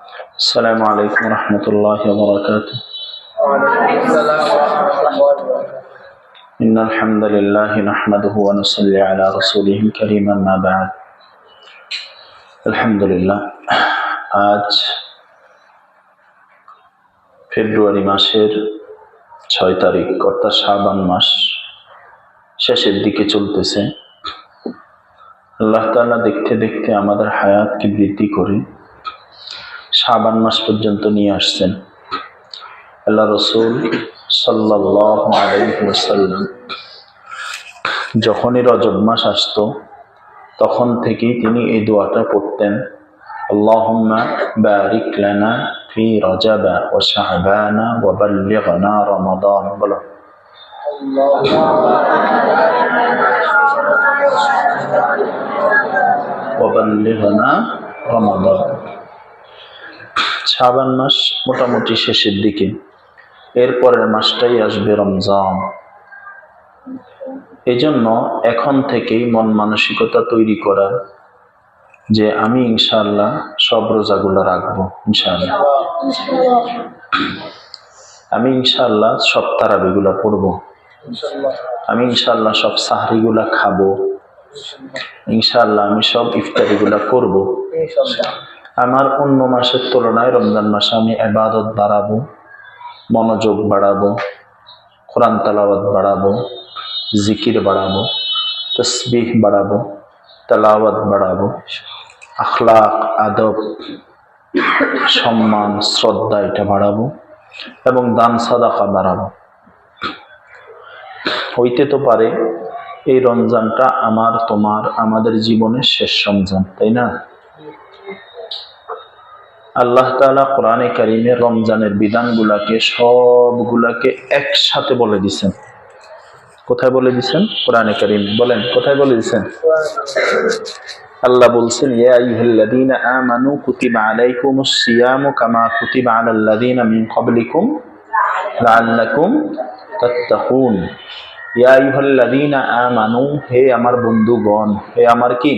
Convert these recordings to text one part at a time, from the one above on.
السلام عليكم ورحمة الله وبركاته. وعليكم السلام ورحمة الله وبركاته. إن الحمد لله نحمده ونصلي على رسوله الكريم أما بعد. الحمد لله. আজ ফেব্রুয়ারি মাসের 6 তারিখ অর্থাৎ শাবান মাস শেষের দিকে চলতেছে। আল্লাহ তাআলা দেখতে দেখতে আমাদের হায়াতকে বৃদ্ধি করে শাবান মাস পর্যন্ত নিয়ে আসছেন। আল্লাহ রাসূল সাল্লাল্লাহু আলাইহি ওয়াসাল্লাম যখনই রজব মাস আসতো তখন থেকেই তিনি এই দোয়াটা পড়তেন, আল্লাহুম্মা বারিক লানা ফি রজবা ওয়া শাবানা ওয়া বাল্লিগনা রমাদান। বলো ওয়া বাল্লিগনা রমাদান। শাবান মাস মোটামুটি শেষের দিকে, এরপরের মাসটাই আসবে রমজান। এই জন্য এখন থেকেই মন মানসিকতা তৈরি করা যে আমি ইনশাআল্লাহ সব রোজাগুলো রাখবো, ইনশাআল্লাহ আমি ইনশাআল্লাহ সব তারাবিগুলা পড়বো, আমি ইনশাআল্লাহ সব সাহরিগুলা খাবো, ইনশাআল্লাহ আমি সব ইফতারিগুলা করবো। আমার অন্য মাসের তুলনায় রমজান মাসে আমি ইবাদত বাড়াবো, মনোযোগ বাড়াবো, কোরআন তেলাওয়াত বাড়াবো, জিকির বাড়াবো, তাসবিহ বাড়াবো, তেলাওয়াত বাড়াবো, আখলাক আদব সম্মান শ্রদ্ধা এটা বাড়াবো এবং দান সাদাকা বাড়াবো। হইতে তো পারে এই রমজানটা আমার তোমার আমাদের জীবনের শেষ রমজান, তাই না? আল্লাহ তাআলা কোরআনে কারিমে রমজানের বিধানগুলাকে সবগুলাকে একসাথে বলে দিছেন। কোথায় বলে দিছেন? কোরআনে কারিমে। বলেন কোথায় বলে দিছেন? আল্লাহ বলছেন, ইয়া আইয়ুহাল্লাযীনা আমানু কুতিবা আলাইকুমুস সিয়ামু কামা কুতিবা আলাল্লাযীনা মিন ক্বাবলিকুম লাআল্লাকুম তাত্তাকুন। ইয়া আইয়ুহাল্লাযীনা আমানু, হে আমার বন্ধুগণ, হে আমার কি?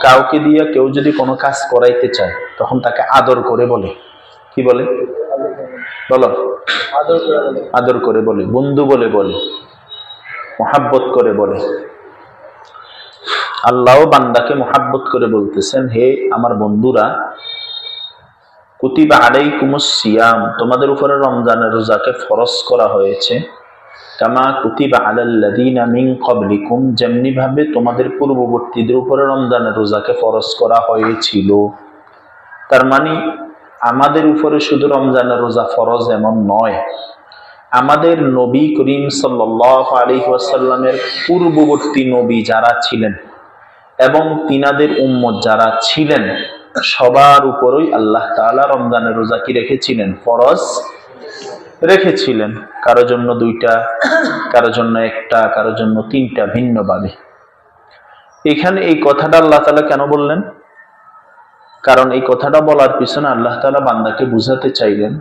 কাউকে দিয়ে কেউ যদি কোনো কাজ করাইতে চায় তখন তাকে আদর করে বলে। কি বলে? বলো। আদর করে বলে, বন্ধু বলে বলে, মোহাব্বত করে বলে। আল্লাহও বান্দাকে মোহাব্বত করে বলতেছেন, হে আমার বন্ধুরা, কুতিবা আলাইকুমুস সিয়াম, তোমাদের উপরে রমজানের রোজাকে ফরজ করা হয়েছে, কামা কুতিবা আলাল্লাযীনা মিন ক্বাবলিকুম, যেমনি ভাবে তোমাদের পূর্ববর্তীদের উপরে রমজানের রোজাকে ফরজ করা হয়েছিল। তার মানে আমাদের উপরে শুধু রমজানের রোজা ফরজ এমন নয়, আমাদের নবী করিম সাল্লাল্লাহু আলাইহি ওয়াসাল্লামের পূর্ববর্তী নবী যারা ছিলেন এবং তিনাদের উম্মত যারা ছিলেন সবার উপরই আল্লাহ তাআলা রমজানের রোজা কি রেখেছিলেন? ফরজ রেখেছিলেন। কারো জন্য 2টা, কারো জন্য 1টা, কারো জন্য 3টা, ভিন্নভাবে। এখানে এই কথাটা আল্লাহ তাআলা কেন বললেন? কারণ এই কথাটা বলার পিছনে আল্লাহ তাআলা বান্দাকে বুঝাতে চাইলেন,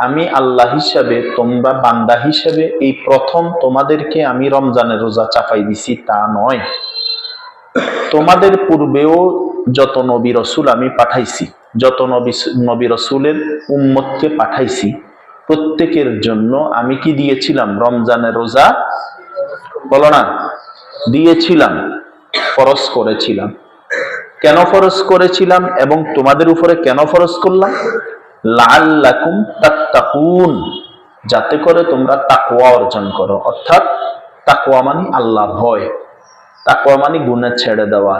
আমি আল্লাহ হিসাবে, তোমরা বান্দা হিসাবে এই প্রথম তোমাদেরকে আমি রমজানের রোজা চাপাই দিছি তা নয়, তোমাদের পূর্বেও যত নবী রাসূল আমি পাঠাইছি, যত নবী রাসূলের উম্মতকে পাঠাইছি, প্রত্যেকের জন্য আমি কি দিয়েছিলাম? রমজানের রোজা, বলো না, দিয়েছিলাম, ফরজ করেছিলাম। কেন ফরজ করেছিলাম এবং তোমাদের উপরে কেন ফরজ করলাম? লাআল্লাকুম তাত্তাকুন, যাতে করে তোমরা তাকওয়া অর্জন করো। অর্থাৎ তাকওয়া মানে আল্লাহ ভয়, তাকওয়া মানে গুনাহ ছেড়ে দেওয়া,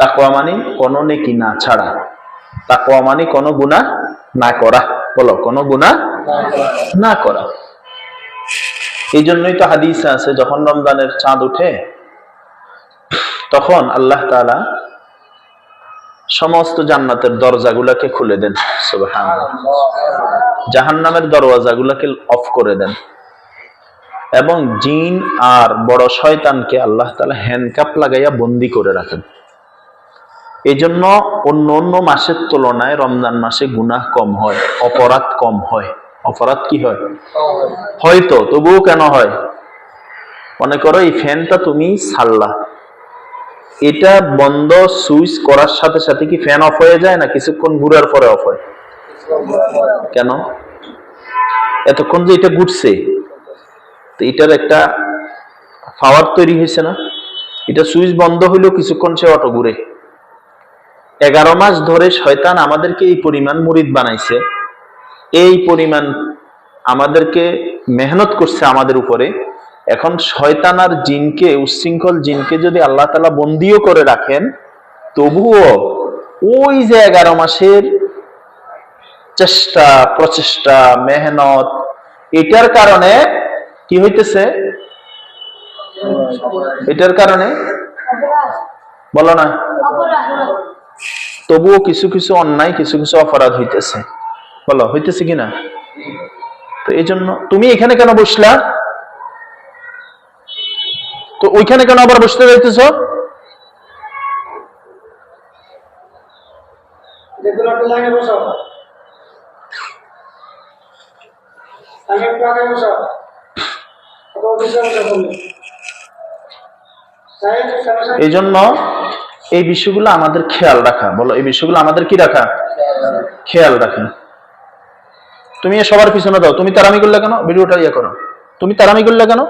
তাকওয়া মানে কোনো নেকি না ছাড়া, তাকওয়া মানে কোনো গুনাহ না করা। বলো, কোনো গুনাহ না করা। এই জন্যই তো হাদিসে আছে, যখন রমজানের চাঁদ উঠে তখন আল্লাহ তাআলা সমস্ত জান্নাতের দরজাগুলোকে খুলে দেন, সুবহানাল্লাহ, জাহান্নামের দরওয়াজাগুলোকে অফ করে দেন এবং জিন আর বড় শয়তানকে আল্লাহ তাআলা হ্যান্ডকাপ লাগাইয়া বন্দী করে রাখেন। এই জন্য অন্য অন্য মাসের তুলনায় রমজান মাসে গুনাহ কম হয়, অপরাধ কম হয়। অপরাধ কি হয়? হয়তো, তবুও কেন হয়? মনে করো এই ফ্যানটা তুমি ছাড়লা, এটা বন্ধ সুইচ করার সাথে সাথে কি ফ্যান অফ হয়ে যায় না কিছুক্ষণ ঘুরার পরে অফ হয়? কেন? এতক্ষণ যে এটা ঘুরছে, তো এটার একটা পাওয়ার তৈরি হয়েছে না? এটা সুইচ বন্ধ হইলেও কিছুক্ষণ সে অটো ঘুরে। 11 মাস ধরে শয়তান আমাদেরকে এই পরিমাণ মুরিদ বানাইছে, এই পরিমাণ আমাদেরকে মেহনত করছে আমাদের উপরে। এখন শয়তান আর জিনকে, উচ্ছৃঙ্খল জিনকে যদি আল্লাহ তাআলা বন্দিও করে রাখেন, তবুও ওই যে 11 মাসের চেষ্টা, প্রচেষ্টা, মেহনত, এটার কারণে কি হইতেছে? এটার কারণে বলো না, তবুও কিছু কিছু অন্যায়, কিছু কিছু অপরাধ হইতেছে। বলো হইতেছে কিনা? তো এই জন্য তুমি এখানে কেন বসলা? তো ওইখানে কেন আবার বসতে যাইতেছ? এই জন্য এই বিষয়গুলো আমাদের খেয়াল রাখা। বলো এই বিষয়গুলো আমাদের কি রাখা? খেয়াল রাখা। তুমি সবার পিছনে দাও, তুমি তারামি করলে কেন? ভিডিওটা ইয়ে করো, তুমি তারামি করলে কেন?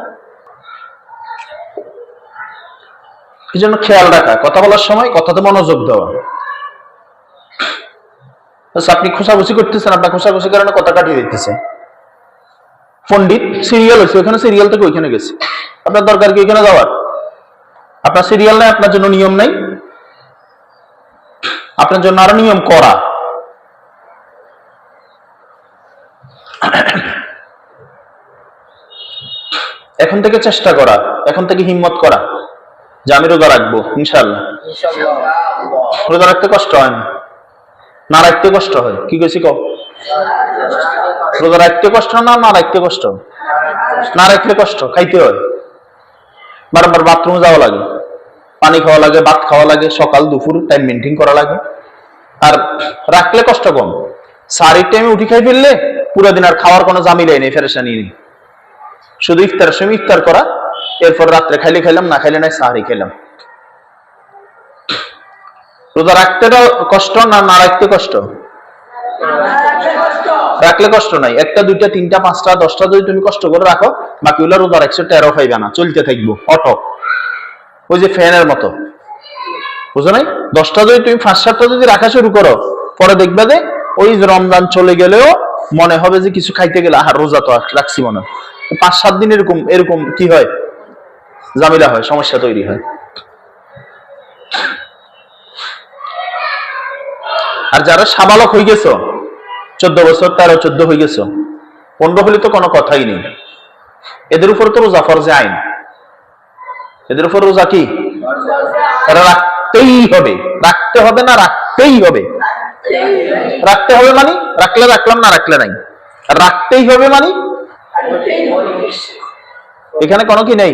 এই জন্য খেয়াল রাখা, কথা বলার সময় কথাতে মনোযোগ দেওয়া। আপনি খোঁচাখুচি করতেছেন, আপনার খোঁচাখুচি কারণে কথা কাটিয়ে দিতেছে। পণ্ডিত সিরিয়াল হয়েছে, ওখানে সিরিয়াল থেকে ওইখানে গেছে, আপনার দরকার কি ওইখানে যাওয়ার? আপনার সিরিয়াল নাই, আপনার জন্য নিয়ম নাই, আপনার জন্য আরো নিয়ম করা। এখন থেকে চেষ্টা করা, এখন থেকে হিম্মত করা যে আমি রোজা রাখবো ইনশাআল্লাহ। রোজা রাখতে কষ্ট হয় না, না রাখতে কষ্ট হয়। কি কইছি কও? রোজা রাখতে কষ্ট না, না রাখতে কষ্ট? না রাখতে কষ্ট, খাইতে হয়, বারবার বাথরুমে যাওয়া লাগে, পানি খাওয়া লাগে, ভাত খাওয়া লাগে, সকাল দুপুর টাইম মেনটেন করা লাগে। আর রাখলে কষ্ট কম, সারির টাইমে উঠি খাই ফেললে পুরো দিন আর খাওয়ার কোনো জামিলাই নেই, ফেরেশানি নেই। শুধু ইফতারের সময় ইফতার করা, এরপর রাত্রে খাইলে খাইলাম, না খাইলে নাই, সাহারি খেলাম। রোজা রাখতে কষ্ট না, না রাখতে কষ্ট? রাখলে কষ্ট নাই। একটা, দুইটা, তিনটা, পাঁচটা, 10টা যদি তুমি কষ্ট করে রাখো, বাকিগুলো রোজা রাখছো, টেরও পাইবে না, চলতে থাকবো অটো, ওই যে ফ্যানের মতো, বুঝো নাই? 10টা যদি তুমি 5-7টা যদি রাখা শুরু করো, পরে দেখবে যে ওই রমজান চলে গেলেও মনে হবে যে কিছু খাইতে গেলে আর রোজা তো রাখছি মনে হয়। 5-7 দিন এরকম এরকম কি হয়, ঝামেলা হয়, সমস্যা তৈরি হয়। আর যারা সাবালক হয়ে গেছো, 14 বছর, 13-14 হয়ে গেছো, 15 হলে তো কোনো কথাই নেই, এদের উপর তো রোজা ফরজে আইন, এদের উপর রোজা কি তারা রাখতেই হবে। রাখতে হবে না, রাখতেই হবে। রাখতে হবে মানে রাখলে রাখলাম, না রাখলে নাই। রাখতেই হবে মানে এখানে কোনো কি নেই,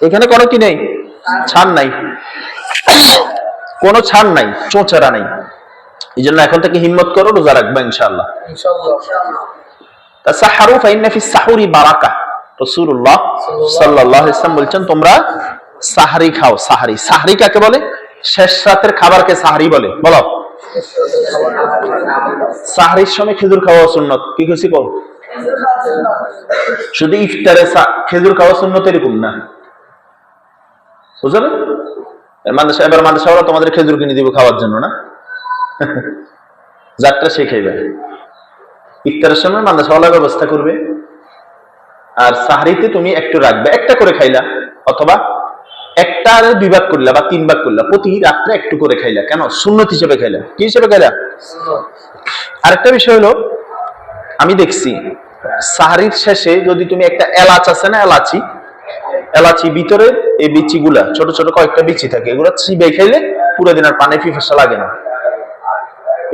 এখানে কোনো কি নেই, ছাড় নাই, কোনো ছাড় নাই, চোঁচারা নেই। এই জন্য এখন থেকে হিম্মত করো, রোজা রাখবা ইনশাআল্লাহ। তাসাহারু ফাইন্না ফিস সাহুরি বারাকা। রাসূলুল্লাহ সাল্লাল্লাহু আলাইহি ওয়াসাল্লাম বলেছেন তোমরা সাহরি খাও। সাহরি, সাহরি কাকে বলে? শেষ রাতের খাবারকে সাহরি বলে। বলো, সাহরির সময় খেজুর খাওয়া সুন্নত। কি কইছি কও? শুধু ইফতারে খেজুর খাওয়া সুন্নত এরকম না, বুঝলে? মাদ্রাসা, এবার মাদ্রাসাওয়ালা তোমাদের খেজুর কিনে দিব খাওয়ার জন্য না, যাত্রা সে খাইবে। ইফতারের সময় মাদ্রাসাওয়ালা ব্যবস্থা করবে, আর সাহরিতে তুমি একটু রাখবে, একটা করে খাইলা, অথবা একটা 2 ভাগ করলা বা 3 ভাগ করলা, প্রতি রাত্রে একটু করে খাইলা। কেন? সুন্নত হিসেবে খাইলা। কি হিসেবে খাইলা? আরেকটা বিষয় হলো, আমি দেখছি সাহরির শেষে যদি তুমি একটা এলাচ আছে না, এলাচি ভিতরে এই বিচিগুলা ছোট ছোট কয়েকটা বিচি থাকে, এগুলো চিবাই খাইলে পুরো দিন আর পানি পিপাসা লাগে না।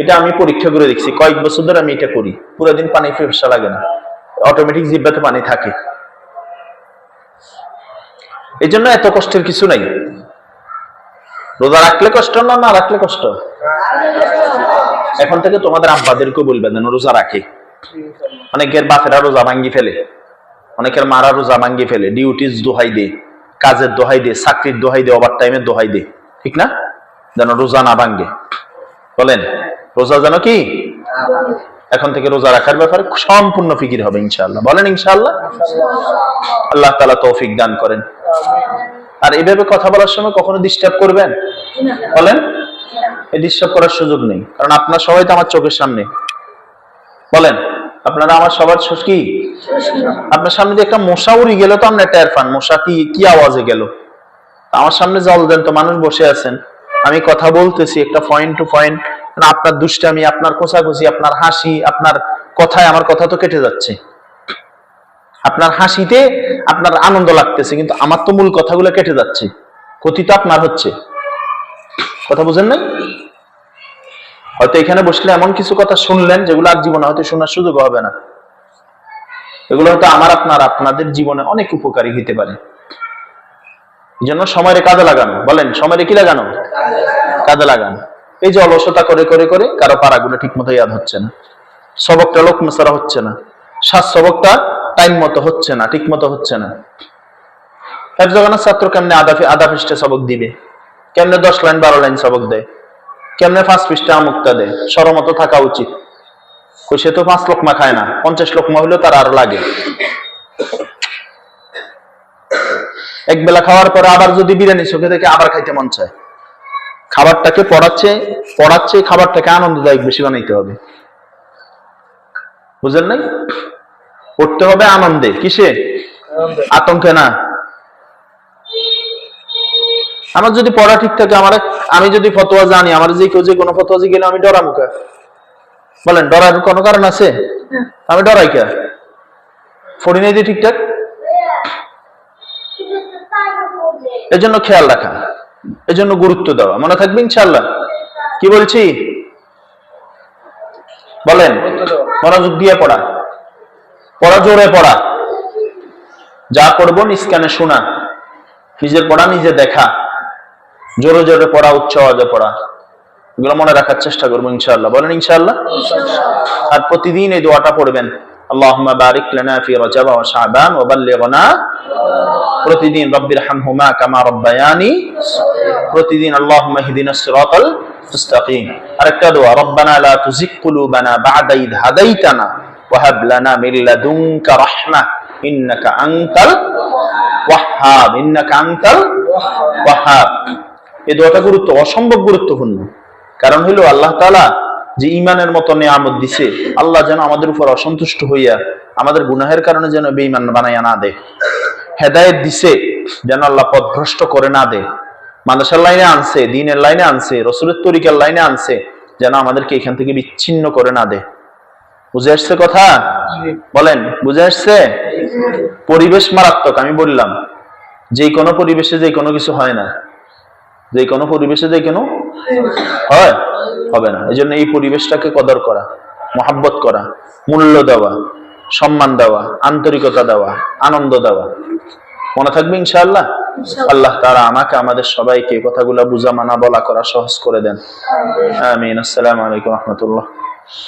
এটা আমি পরীক্ষা করে দেখছি, কয়েক বছর ধরে আমি এটা করি, পুরো দিন পানি পিপাসা লাগে না, অটোমেটিক জিহ্বাতে পানি থাকে। এই জন্য এত কষ্টের কিছু নাই। রোজা রাখলে কষ্ট না, না রাখলে কষ্ট? এখন থেকে তোমাদের আব্বাদেরকে বলবে যেন রোজা রাখে। অনেকের বাপেরা রোজা ভাঙ্গি ফেলে, অনেকের মারা রোজা ভাঙ্গি ফেলে, ডিউটির দোহাই দে, কাজের দোহাই দে, চাকরির দোহাই দে, ওভার টাইমের দোহাই দে, ঠিক না? যেন রোজা না ভাঙ্গে। বলেন রোজা যেন কি এখন থেকে রোজা রাখার ব্যাপারে সম্পূর্ণ ফিকির হবে ইনশাআল্লাহ। বলেন ইনশাআল্লাহ। আল্লাহ তাআলা তৌফিক দান করেন। আর এইভাবে কথা বলার সময় কখনো ডিস্টার্ব করবেন? বলেন এই ডিস্টার্ব করার সুযোগ নেই, কারণ আপনার সবাই তো আমার চোখের সামনে। বলেন আপনারা আমার সবার কি আপনার সামনে যে একটা মশা উড়ি গেল তো আপনি টের পান, মশা কি আওয়াজে গেল। আমার সামনে জল দেন তো মানুষ বসে আছেন, আমি কথা বলতেছি একটা পয়েন্ট টু পয়েন্ট, আপনার দুষ্টামি, আপনার কোসাকুসি, আপনার হাসি, আপনার কথায় আমার কথা তো কেটে যাচ্ছে। আপনার হাসিতে আপনার আনন্দ লাগতেছে, কিন্তু আমার তো মূল কথাগুলো কেটে যাচ্ছে, ক্ষতি তো আপনার হচ্ছে। কথা বুঝেন নাই? হয়তো এখানে বসলে এমন কিছু কথা শুনলেন যেগুলো আর জীবনে হয়তো শোনার সুযোগ হবে না। এগুলো হয়তো আপনাদের জীবনে অনেক উপকারী হইতে পারে। এই জন্য সময়ের কাজে লাগানো। বলেন সময়ের কি লাগানো? কাজে লাগানো। এই যে অলসতা করে করে করে কারো পারাগুলো ঠিক মতো ইয়াদ হচ্ছে না, সবকটা লোক মশারা হচ্ছে না, সাত সবকটা টাইম মতো হচ্ছে না, ঠিক মতো হচ্ছে না। হেফজখানার ছাত্র কেমনে আধা পৃষ্ঠা সবক দিবে, কেমনে 10 লাইন 12 লাইন সবক দেয়, কেমনে 5 পৃষ্ঠা আমুক্তা দেয়, সরমতো থাকা উচিত। সে তো 5 লোকমা খায় না, 50 লোকমা হলেও তার আরো লাগে। এক বেলা খাওয়ার পরে আবার যদি বিরিয়ানি চোখে দেখে আবার খাইতে মন চায়। খাবারটাকে পড়াচ্ছে খাবারটাকে আনন্দদায়ক বেশি বানাইতে হবে। বুঝলেন নাই? পড়তে হবে আনন্দে, কিসে? আতঙ্কে না। আমার যদি পড়া ঠিক থাকে, আমি যদি ফতোয়া জানি, আমার যে কেউ যে কোনো ফতোয়া গেলে আমি ডরা মুখে। বলেন ডরার কোনো কারণ আছে? আমি ডরাই কে? পড়ি নাই দিয়ে ঠিকঠাক। এজন্য খেয়াল রাখা, এজন্য গুরুত্ব দেওয়া। মনে থাকবে ইনশাআল্লাহ। কি বলছি? বলেন মনোযোগ দিয়ে পড়া, জোরে পড়া, যা পড়বো নিষ্কানে শোনা, নিজের পড়া নিজে দেখা, জোরে জোরে পড়া, উচ্চ আওয়াজে পড়া, এগুলো মনে রাখার চেষ্টা করবো ইনশাআল্লাহ। বলেন ইনশাআল্লাহ। আর প্রতিদিন এই দোয়াটা পড়বেন, আল্লাহুম্মা বারিক লানা ফি রজব ওয়া শাবান ওয়া বাল্লিগনা। প্রতিদিন রব্বির হামহুমা কামা রব্বায়ানি। প্রতিদিন আল্লাহুম্মা ইহদিনাস সিরাতাল মুস্তাকিম। আরেকটা দোয়া, রব্বানা লা তুজিগ কুলুবানা বা'দা ইদ হাদাইতানা ওয়া হাব লানা মিন লাদুনকা রাহমাহ ইন্নাকা আনতাল ওয়াহ্হাব। এই দোয়াটা অসম্ভব গুরুত্বপূর্ণ। কারণ হইল আল্লাহ তাআলা যে ঈমানের মতো নিয়ামত দিছে, আল্লাহ যেন আমাদের উপর অসন্তুষ্ট হইয়া আমাদের গুনাহের কারণে যেন বেঈমান বানাইয়া না দেয়। হেদায়েত দিছে যেন আল্লাহ পথভ্রষ্ট করে না দেয়। মাদ্রাসার লাইনে আনছে, দ্বীনের লাইনে আনছে, রাসূলের তরিকার লাইনে আনছে, যেন আমাদেরকে এখান থেকে বিচ্ছিন্ন করে না দেয়। বুঝে আসছে কথা? বলেন বুঝে আসছে? পরিবেশ মারাত্মক। আমি বললাম যে কোনো পরিবেশে যে কোনো কিছু হয় না, যে কোনো পরিবেশে যে কোনো হবে না। এই জন্য এই পরিবেশটাকে কদর করা, মহাব্বত করা, মূল্য দেওয়া, সম্মান দেওয়া, আন্তরিকতা দেওয়া, আনন্দ দেওয়া। মনে থাকবে ইনশাআল্লাহ। আল্লাহ তাআলা আমাকে আমাদের সবাইকে কথাগুলো বুঝা মানা বলা করা সহজ করে দেন। আমিন। আসসালামু আলাইকুম ওয়া রাহমাতুল্লাহ।